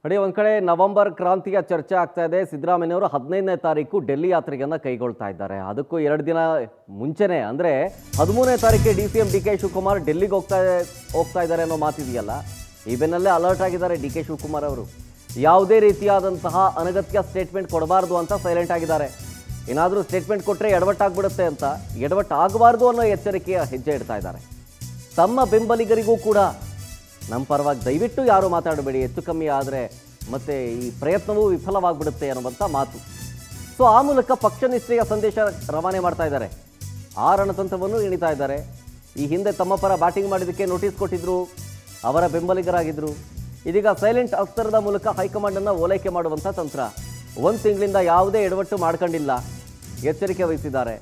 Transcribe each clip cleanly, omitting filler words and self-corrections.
ನೋಡಿ, ಒಂದ್ ಕಡೆ ನವೆಂಬರ್ ಕ್ರಾಂತಿಯ ಚರ್ಚೆ ಆಗ್ತಾ ಇದೆ. ಸಿದ್ದರಾಮಯ್ಯನವರು 15ನೇ ತಾರೀಕು ಡೆಲ್ಲಿ ಯಾತ್ರೆಯನ್ನ ಕೈಗೊಳ್ತಾ ಇದ್ದಾರೆ. ಅದಕ್ಕೂ 2 ದಿನ ಮುಂಚೆನೆ ಅಂದ್ರೆ 13ನೇ ತಾರೀಕಿಗೆ DCM DK ಶಿವಕುಮಾರ್ ಡೆಲ್ಲಿಗೆ ಹೋಗ್ತಾ ಇದ್ದಾರೆ ಅನ್ನೋ ಮಾತಿದೆಯಲ್ಲ, ಈ ಬೆನ್ನಲ್ಲೇ ಅಲರ್ಟ್ ಆಗಿದ್ದಾರೆ DK ಶಿವಕುಮಾರ್ ಅವರು. ಯಾವುದೇ ರೀತಿಯಾದಂತಹ ಅನಗತ್ಯ ಸ್ಟೇಟ್ಮೆಂಟ್ ಕೊಡಬಾರ್ದು ಅಂತ ಸೈಲೆಂಟ್ ಆಗಿದ್ದಾರೆ. ಏನಾದರೂ ಸ್ಟೇಟ್ಮೆಂಟ್ ಕೊಟ್ಟರೆ ಎಡವಟ್ಟಾಗ್ಬಿಡುತ್ತೆ ಅಂತ, ಎಡವಟ್ಟಾಗಬಾರ್ದು ಅನ್ನೋ ಎಚ್ಚರಿಕೆಯ ಹೆಜ್ಜೆ ಇಡ್ತಾ ಇದ್ದಾರೆ. ತಮ್ಮ ಬೆಂಬಲಿಗರಿಗೂ ಕೂಡ ನಮ್ಮ ಪರವಾಗಿ ದಯವಿಟ್ಟು ಯಾರು ಮಾತಾಡಬೇಡಿ, ಹೆಚ್ಚು ಕಮ್ಮಿ ಆದರೆ ಮತ್ತೆ ಈ ಪ್ರಯತ್ನವೂ ವಿಫಲವಾಗ್ಬಿಡುತ್ತೆ ಅನ್ನುವಂಥ ಮಾತು. ಸೊ ಆ ಮೂಲಕ ಪಕ್ಷನಿಷ್ಠೆಯ ಸಂದೇಶ ರವಾನೆ ಮಾಡ್ತಾ ಇದ್ದಾರೆ. ಆ ರಣತಂತ್ರವನ್ನು ಎಣಿತಾ ಇದ್ದಾರೆ. ಈ ಹಿಂದೆ ತಮ್ಮ ಪರ ಬ್ಯಾಟಿಂಗ್ ಮಾಡಿದ್ದಕ್ಕೆ ನೋಟಿಸ್ ಕೊಟ್ಟಿದ್ರು, ಅವರ ಬೆಂಬಲಿಗರಾಗಿದ್ದರು. ಇದೀಗ ಸೈಲೆಂಟ್ ಅಸ್ತ್ರದ ಮೂಲಕ ಹೈಕಮಾಂಡನ್ನು ಓಲೈಕೆ ಮಾಡುವಂಥ ತಂತ್ರ. 1 ತಿಂಗಳಿಂದ ಯಾವುದೇ ಎಡವಟ್ಟು ಮಾಡ್ಕೊಂಡಿಲ್ಲ, ಎಚ್ಚರಿಕೆ ವಹಿಸಿದ್ದಾರೆ.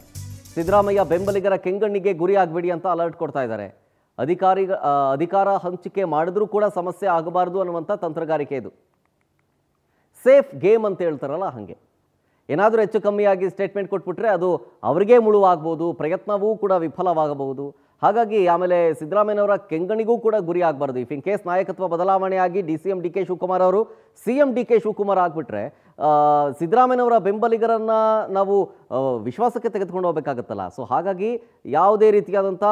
ಸಿದ್ದರಾಮಯ್ಯ ಬೆಂಬಲಿಗರ ಕೆಂಗಣ್ಣಿಗೆ ಗುರಿ ಆಗಬೇಡಿ ಅಂತ ಅಲರ್ಟ್ ಕೊಡ್ತಾ ಇದ್ದಾರೆ. ಅಧಿಕಾರ ಹಂಚಿಕೆ ಮಾಡಿದ್ರೂ ಕೂಡ ಸಮಸ್ಯೆ ಆಗಬಾರ್ದು ಅನ್ನುವಂಥ ತಂತ್ರಗಾರಿಕೆ ಇದು. ಸೇಫ್ ಗೇಮ್ ಅಂತ ಹೇಳ್ತಾರಲ್ಲ ಹಾಗೆ. ಏನಾದರೂ ಹೆಚ್ಚು ಕಮ್ಮಿಯಾಗಿ ಸ್ಟೇಟ್ಮೆಂಟ್ ಕೊಟ್ಬಿಟ್ರೆ ಅದು ಅವರಿಗೆ ಮುಳುವಾಗ್ಬೋದು, ಪ್ರಯತ್ನವೂ ಕೂಡ ವಿಫಲವಾಗಬಹುದು. ಹಾಗಾಗಿ ಆಮೇಲೆ ಸಿದ್ದರಾಮಯ್ಯನವರ ಕೆಂಗಣಿಗೂ ಕೂಡ ಗುರಿ ಆಗಬಾರ್ದು. ಇಫ್ ಇನ್ ಕೇಸ್ ನಾಯಕತ್ವ ಬದಲಾವಣೆಯಾಗಿ DCM DK ಶಿವಕುಮಾರ್ ಅವರು CM DK ಶಿವಕುಮಾರ್ ಆಗಿಬಿಟ್ರೆ ಸಿದ್ದರಾಮಯ್ಯನವರ ಬೆಂಬಲಿಗರನ್ನು ನಾವು ವಿಶ್ವಾಸಕ್ಕೆ ತೆಗೆದುಕೊಂಡು ಹೋಗಬೇಕಾಗತ್ತಲ್ಲ. ಸೊ ಹಾಗಾಗಿ ಯಾವುದೇ ರೀತಿಯಾದಂಥ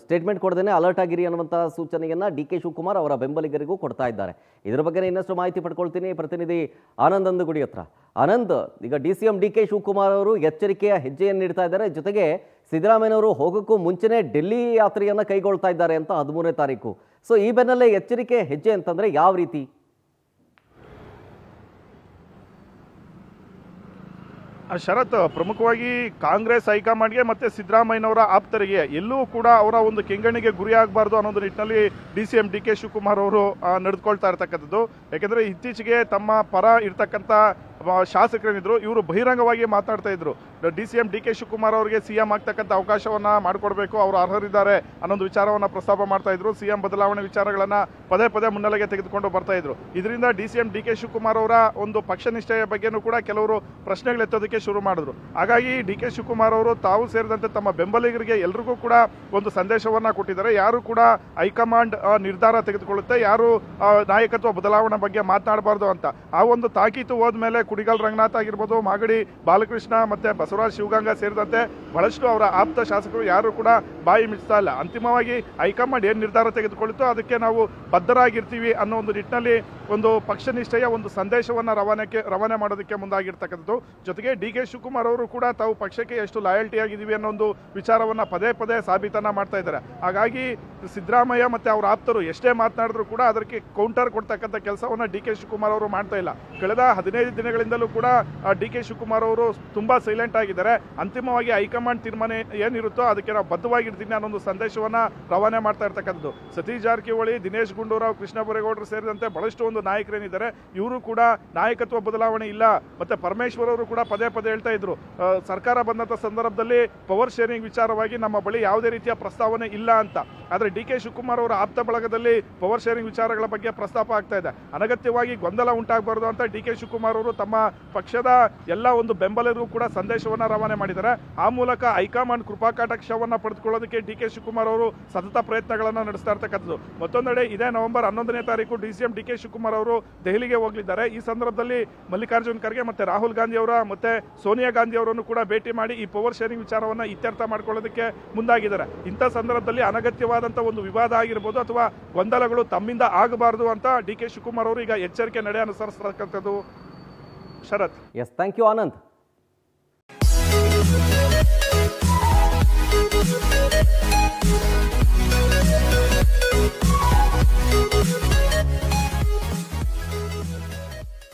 ಸ್ಟೇಟ್ಮೆಂಟ್ ಕೊಡದೇನೆ ಅಲರ್ಟ್ ಆಗಿರಿ ಅನ್ನುವಂಥ ಸೂಚನೆಯನ್ನು DK ಶಿವಕುಮಾರ್ ಅವರ ಬೆಂಬಲಿಗರಿಗೂ ಕೊಡ್ತಾ ಇದ್ದಾರೆ. ಇದರ ಬಗ್ಗೆ ಇನ್ನಷ್ಟು ಮಾಹಿತಿ ಪಡ್ಕೊಳ್ತೀನಿ ಪ್ರತಿನಿಧಿ ಆನಂದ್ ಅಂದುಗುಡಿ ಹತ್ರ. ಆನಂದ್, ಈಗ DCM DK ಶಿವಕುಮಾರ್ ಅವರು ಎಚ್ಚರಿಕೆಯ ಹೆಜ್ಜೆಯನ್ನು ನೀಡ್ತಾ ಇದ್ದಾರೆ. ಜೊತೆಗೆ ಸಿದ್ದರಾಮಯ್ಯನವರು ಹೋಗೋಕ್ಕೂ ಮುಂಚೆನೇ ಡೆಲ್ಲಿ ಯಾತ್ರೆಯನ್ನು ಕೈಗೊಳ್ತಾ ಇದ್ದಾರೆ ಅಂತ 13ನೇ ತಾರೀಕು. ಸೊ ಈ ಬೆನ್ನಲ್ಲೇ ಎಚ್ಚರಿಕೆ ಹೆಜ್ಜೆ ಅಂತಂದರೆ ಯಾವ ರೀತಿ? ಶರತ್, ಪ್ರಮುಖವಾಗಿ ಕಾಂಗ್ರೆಸ್ ಹೈಕಮಾಂಡ್ಗೆ ಮತ್ತು ಸಿದ್ದರಾಮಯ್ಯನವರ ಆಪ್ತರಿಗೆ ಎಲ್ಲೂ ಕೂಡ ಅವರ ಒಂದು ಕೆಂಗಣ್ಣಿಗೆ ಗುರಿ ಆಗಬಾರ್ದು ಅನ್ನೋದು ನಿಟ್ಟಿನಲ್ಲಿ DCM DK ಶಿವಕುಮಾರ್ ಅವರು ನಡೆದುಕೊಳ್ತಾ ಇರ್ತಕ್ಕಂಥದ್ದು. ಯಾಕೆಂದರೆ ಇತ್ತೀಚೆಗೆ ತಮ್ಮ ಪರ ಇರ್ತಕ್ಕಂಥ ಶಾಸಕರೇನಿದ್ರು ಇವರು ಬಹಿರಂಗವಾಗಿ ಮಾತಾಡ್ತಾ ಇದ್ರು. DCM DK ಶಿವಕುಮಾರ್ ಅವರಿಗೆ CM ಆಗ್ತಕ್ಕಂಥ ಅವಕಾಶವನ್ನ ಮಾಡಿಕೊಡ್ಬೇಕು, ಅವರು ಅರ್ಹರಿದ್ದಾರೆ ಅನ್ನೊಂದು ವಿಚಾರವನ್ನ ಪ್ರಸ್ತಾಪ ಮಾಡ್ತಾ ಇದ್ರು. CM ಬದಲಾವಣೆ ವಿಚಾರಗಳನ್ನ ಪದೇ ಪದೇ ಮುನ್ನೆಲೆಗೆ ತೆಗೆದುಕೊಂಡು ಬರ್ತಾ ಇದ್ರು. ಇದರಿಂದ DCM DK ಶಿವಕುಮಾರ್ ಅವರ ಒಂದು ಪಕ್ಷ ನಿಷ್ಠೆಯ ಬಗ್ಗೆನೂ ಕೂಡ ಕೆಲವರು ಪ್ರಶ್ನೆಗಳು ಎತ್ತೋದಕ್ಕೆ ಶುರು ಮಾಡಿದ್ರು. ಹಾಗಾಗಿ DK ಶಿವಕುಮಾರ್ ಅವರು ತಾವು ಸೇರಿದಂತೆ ತಮ್ಮ ಬೆಂಬಲಿಗರಿಗೆ ಎಲ್ರಿಗೂ ಕೂಡ ಒಂದು ಸಂದೇಶವನ್ನ ಕೊಟ್ಟಿದ್ದಾರೆ. ಯಾರು ಕೂಡ ಹೈಕಮಾಂಡ್ ನಿರ್ಧಾರ ತೆಗೆದುಕೊಳ್ಳುತ್ತೆ, ಯಾರು ನಾಯಕತ್ವ ಬದಲಾವಣೆ ಬಗ್ಗೆ ಮಾತನಾಡಬಾರ್ದು ಅಂತ. ಆ ಒಂದು ತಾಕೀತು ಹೋದ್ಮೇಲೆ ಕುಡಿಗಲ್ ರಂಗನಾಥ್ ಆಗಿರ್ಬೋದು, ಮಾಗಡಿ ಬಾಲಕೃಷ್ಣ ಮತ್ತೆ ಬಸವರಾಜ್ ಶಿವಗಂಗಾ ಸೇರಿದಂತೆ ಬಹಳಷ್ಟು ಅವರ ಆಪ್ತ ಶಾಸಕರು ಯಾರು ಕೂಡ ಬಾಯಿ ಮಿಡ್ತಾ ಇಲ್ಲ. ಅಂತಿಮವಾಗಿ ಹೈಕಮಾಂಡ್ ಏನು ನಿರ್ಧಾರ ತೆಗೆದುಕೊಳ್ಳುತ್ತೋ ಅದಕ್ಕೆ ನಾವು ಬದ್ಧರಾಗಿರ್ತೀವಿ ಅನ್ನೋ ಒಂದು ನಿಟ್ಟಿನಲ್ಲಿ ಒಂದು ಪಕ್ಷ ನಿಷ್ಠೆಯ ಒಂದು ಸಂದೇಶವನ್ನ ರವಾನೆ ಮಾಡೋದಕ್ಕೆ ಮುಂದಾಗಿರ್ತಕ್ಕಂಥದ್ದು. ಜೊತೆಗೆ DK ಶಿವಕುಮಾರ್ ಅವರು ಕೂಡ ತಾವು ಪಕ್ಷಕ್ಕೆ ಎಷ್ಟು ಲಾಯಲ್ಟಿ ಆಗಿದ್ದೀವಿ ಅನ್ನೋ ಒಂದು ವಿಚಾರವನ್ನ ಪದೇ ಪದೇ ಸಾಬೀತನ್ನ ಮಾಡ್ತಾ ಇದ್ದಾರೆ. ಹಾಗಾಗಿ ಸಿದ್ದರಾಮಯ್ಯ ಮತ್ತೆ ಅವರ ಆಪ್ತರು ಎಷ್ಟೇ ಮಾತನಾಡಿದ್ರು ಕೂಡ ಅದಕ್ಕೆ ಕೌಂಟರ್ ಕೊಡ್ತಕ್ಕಂಥ ಕೆಲಸವನ್ನ DK ಶಿವಕುಮಾರ್ ಅವರು ಮಾಡ್ತಾ ಇಲ್ಲ. ಕಳೆದ 15 ದಿನಗಳಿಂದಲೂ ಕೂಡ DK ಶಿವಕುಮಾರ್ ಅವರು ತುಂಬಾ ಸೈಲೆಂಟ್ ಆಗಿದ್ದಾರೆ. ಅಂತಿಮವಾಗಿ ಹೈಕಮಾಂಡ್ ತೀರ್ಮಾನ ಏನಿರುತ್ತೋ ಅದಕ್ಕೆ ನಾವು ಬದ್ಧವಾಗಿರ್ತೀನಿ ಅನ್ನೋ ಒಂದು ಸಂದೇಶವನ್ನ ರವಾನೆ ಮಾಡ್ತಾ ಇರ್ತಕ್ಕಂಥದ್ದು. ಸತೀಶ್ ಜಾರಕಿಹೊಳಿ, ದಿನೇಶ್ ಗುಂಡೂರಾವ್, ಕೃಷ್ಣ ಬೈರೇಗೌಡರು ಸೇರಿದಂತೆ ಬಹಳಷ್ಟು ಒಂದು ನಾಯಕರೇನಿದ್ದಾರೆ ಇವರು ಕೂಡ ನಾಯಕತ್ವ ಬದಲಾವಣೆ ಇಲ್ಲ. ಮತ್ತೆ ಪರಮೇಶ್ವರ್ ಅವರು ಕೂಡ ಪದೇ ಪದೇ ಹೇಳ್ತಾ ಇದ್ರು, ಸರ್ಕಾರ ಬಂದಂತ ಸಂದರ್ಭದಲ್ಲಿ ಪವರ್ ಶೇರಿಂಗ್ ವಿಚಾರವಾಗಿ ನಮ್ಮ ಬಳಿ ಯಾವುದೇ ರೀತಿಯ ಪ್ರಸ್ತಾವನೆ ಇಲ್ಲ ಅಂತ. ಆದ್ರೆ DK ಶಿವಕುಮಾರ್ ಅವರ ಆಪ್ತ ಬಳಗದಲ್ಲಿ ಪವರ್ ಶೇರಿಂಗ್ ವಿಚಾರಗಳ ಬಗ್ಗೆ ಪ್ರಸ್ತಾಪ ಆಗ್ತಾ ಇದೆ. ಅನಗತ್ಯವಾಗಿ ಗೊಂದಲ ಉಂಟಾಗಬಾರದು ಅಂತ DK ಶಿವಕುಮಾರ್ ಅವರು ತಮ್ಮ ಪಕ್ಷದ ಎಲ್ಲ ಒಂದು ಬೆಂಬಲಿಗರಿಗೂ ಕೂಡ ಸಂದೇಶವನ್ನ ರವಾನೆ ಮಾಡಿದ್ದಾರೆ. ಆ ಮೂಲಕ ಹೈಕಮಾಂಡ್ ಕೃಪಾ ಕಟಾಕ್ಷವನ್ನ ಪಡೆದುಕೊಳ್ಳೋದಕ್ಕೆ DK ಶಿವಕುಮಾರ್ ಅವರು ಸತತ ಪ್ರಯತ್ನಗಳನ್ನ ನಡೆಸ್ತಾ ಇರ್ತಕ್ಕಂಥದ್ದು. ಮತ್ತೊಂದೆಡೆ ಇದೇ ನವೆಂಬರ್ 11ನೇ ತಾರೀಕು DCM DK ಶಿವಕುಮಾರ್ ಅವರು ದೆಹಲಿಗೆ ಹೋಗಲಿದ್ದಾರೆ. ಈ ಸಂದರ್ಭದಲ್ಲಿ ಮಲ್ಲಿಕಾರ್ಜುನ್ ಖರ್ಗೆ ಮತ್ತೆ ರಾಹುಲ್ ಗಾಂಧಿ ಅವರ ಮತ್ತೆ ಸೋನಿಯಾ ಗಾಂಧಿ ಅವರನ್ನು ಕೂಡ ಭೇಟಿ ಮಾಡಿ ಈ ಪವರ್ ಶೇರಿಂಗ್ ವಿಚಾರವನ್ನ ಇತ್ಯರ್ಥ ಮಾಡ್ಕೊಳ್ಳೋದಕ್ಕೆ ಮುಂದಾಗಿದ್ದಾರೆ. ಇಂಥ ಸಂದರ್ಭದಲ್ಲಿ ಅನಗತ್ಯವಾದಂತ ಒಂದು ವಿವಾದ ಆಗಿರ್ಬೋದು ಅಥವಾ ಗೊಂದಲಗಳು ತಮ್ಮಿಂದ ಆಗಬಾರದು ಅಂತ DK ಶಿವಕುಮಾರ್ ಅವರು ಈಗ ಎಚ್ಚರಿಕೆ ನಡೆ ಅನುಸರಿಸತಕ್ಕಂಥದ್ದು. Sharath. Yes, thank you Anand.